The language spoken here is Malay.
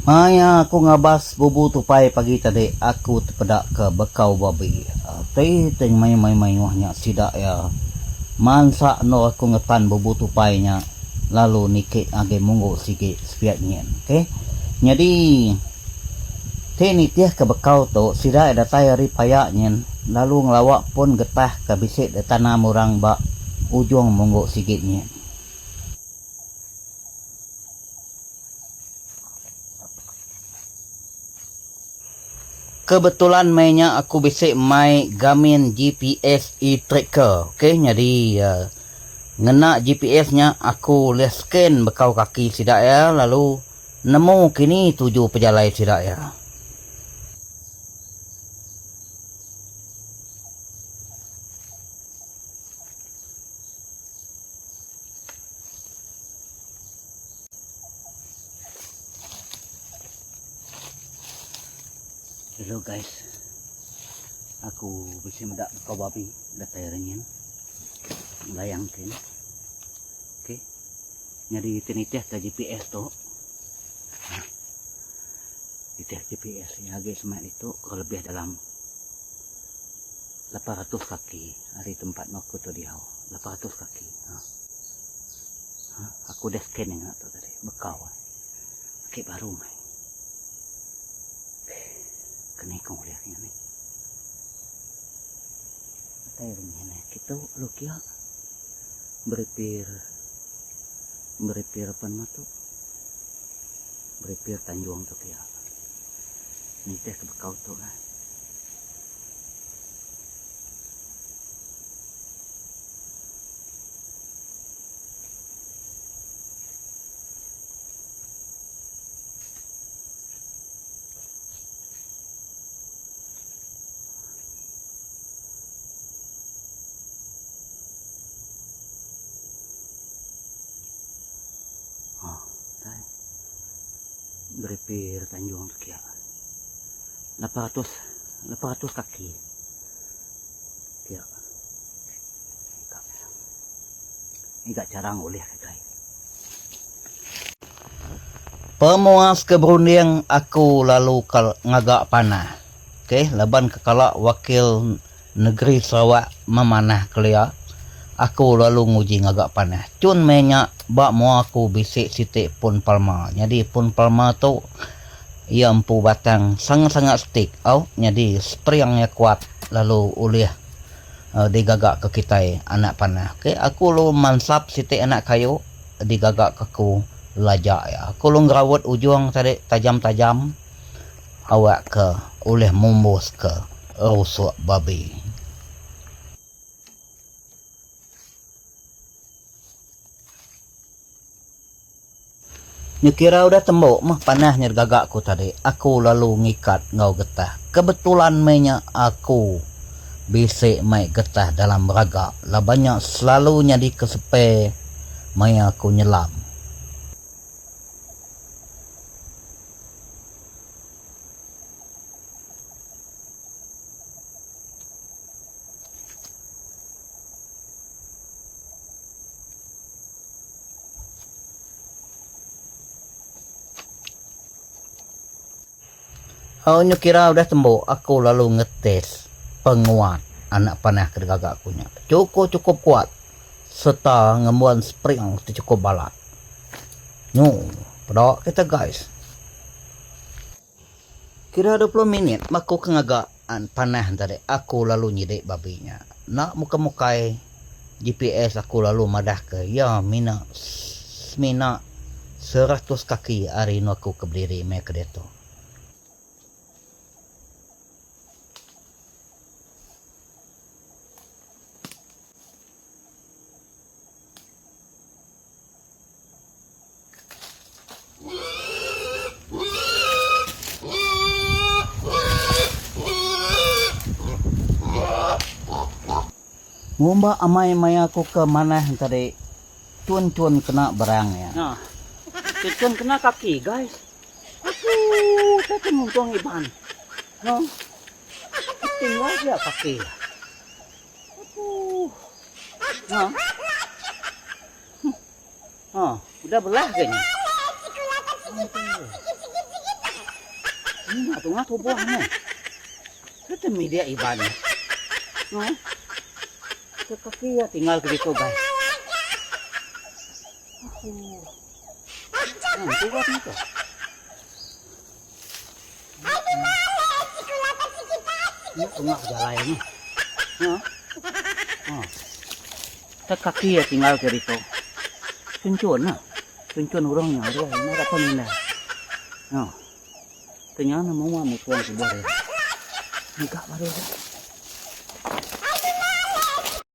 Maya ako nga bas bubutupay pagi tadi aku tepada ke bekau babi. Ting may nya sida ya. Mansa no aku ngetan bubutupay nya lalu nikit age munggo sige spiat nyen. Okay? Jadi tini tiah ke bekau tu sida ada tayari payak nyen lalu ngelawak pun getah ke bisik de tanam orang bak ujung munggo sige nyen. Kebetulan mainnya aku bisik mai Garmin GPS e-tracker. Okay, jadi ngena GPS nya aku lihat scan bekau kaki sidak ya, lalu nemu kini 7 pejalai sidak ya. Hello guys, aku bisa mendak bekau babi datai renyen melayangkan. Oke, nyari tinitih ke GPS tu. Tinitih GPS yang agak semat itu lebih dalam 800 kaki dari tempat aku tu dia. 800 kaki. Aku dah scan yang tu tadi bekau. Oke, baru mai. Kena kau lihat ni. Airnya ni kita lukia berpir apa nama tu? Berpir Tanjung tu kia. Ni teh ke bekau tu lah. Berpir Tanjung tu kia 800 kaki kia agak jarang oleh guys. Pemuas keberunding aku lalu ngagak panah. Okay, laban kekalak wakil negeri Sarawak memanah kelia. Aku lalu nguji ngagak panah. Cun menyak bak mau aku bisik sitik pun palma. Jadi pun palma tu ia empu batang sangat-sangat stick. Jadi springnya kuat lalu ulih digagak ke kita anak panah. Okay, aku lu mansap sitik anak kayu digagak ke aku lajak ya. Aku lu ngerawat ujung tadi tajam-tajam awak ke ulih mumbus ke rusuk babi. Nyukira udah tembok mah panahnya gagak ku tadi. Aku lalu ngikat ngau getah. Kebetulan mainnya aku bisik mai getah dalam raga. Lah banyak selalunya di kesepe mai aku nyelam. Nyukira udah tembok, aku lalu ngetes penguat anak panah kedegagak punya. Cukup kuat. Serta ngemuan spring cukup balat. Pada kita guys. Kira 20 minit maku kengagaan panah tadi. Aku lalu nyidik babinya. Nak muka-mukai GPS aku lalu madah ke. Ya mina 100 kaki hari nu aku keberdiri mai kedeto. Ngumba amai maya aku ke mana tadi cun kena berang ya. Nah, cun kena kaki guys. Aku tak mungkin iban. No, tinggal dia kaki. Udah belah kayaknya. Ini nga to buah mo. Ito media iban. No? Sa kakiya, tinggal ko dito guys. Ako. Tugat nito. Ito nga kajalaya niya. No? Sa kakiya, tinggal ko dito. Tuncun na. Tuncun orangnya. Aduh, ini apa nih nah? No. Ternyata mau mutuan sebuah ya. Enggak baru.